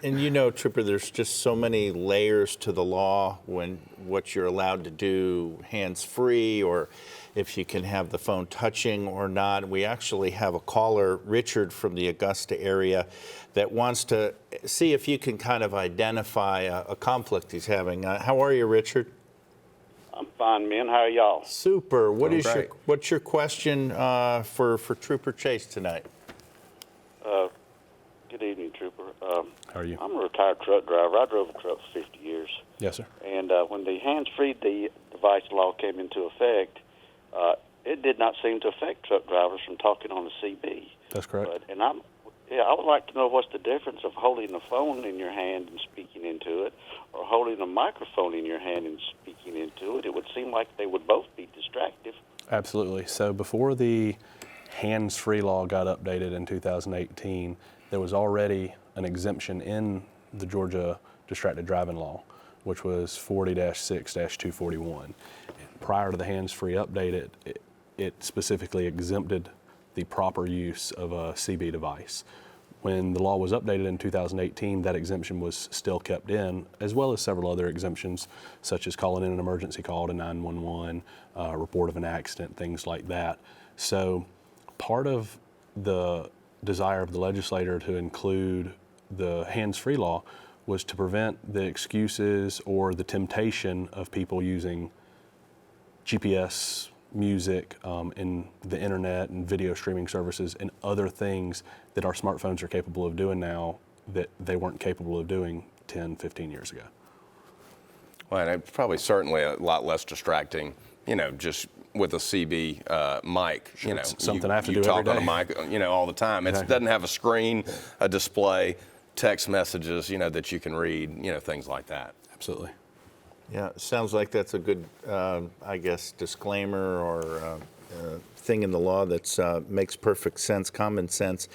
And you know, Trooper, there's just so many layers to the law when what you're allowed to do hands-free, or if you can have the phone touching or not. We actually have a caller, Richard from the Augusta area, that wants to see if you can kind of identify a conflict he's having. How are you, Richard? I'm fine, man. How are y'all? Super. Great. What's your question for Trooper Chase tonight? Good evening, Trooper. How are you? I'm a retired truck driver. I drove a truck for 50 years. Yes, sir. And when the hands-free device law came into effect, it did not seem to affect truck drivers from talking on the CB. That's correct. I would like to know what's the difference of holding a phone in your hand and speaking into it, or holding a microphone in your hand and speaking into it. It would seem like they would both be distractive. Absolutely. So before the hands-free law got updated in 2018, there was already an exemption in the Georgia distracted driving law, which was 40-6-241. Prior to the hands-free update, it specifically exempted the proper use of a CB device. When the law was updated in 2018, that exemption was still kept in, as well as several other exemptions, such as calling in an emergency call to 911, report of an accident, things like that. So part of the desire of the legislator to include the hands-free law was to prevent the excuses or the temptation of people using GPS, music, and the internet and video streaming services and other things that our smartphones are capable of doing now that they weren't capable of doing 10, 15 years ago. Well, and it's probably certainly a lot less distracting, just with a CB mic. Sure, it's something I have to you do talk every on a mic, all the time. Exactly. It doesn't have a screen, a display, text messages, that you can read, things like that. Absolutely. Yeah, it sounds like that's a good, disclaimer or thing in the law that makes perfect sense, common sense.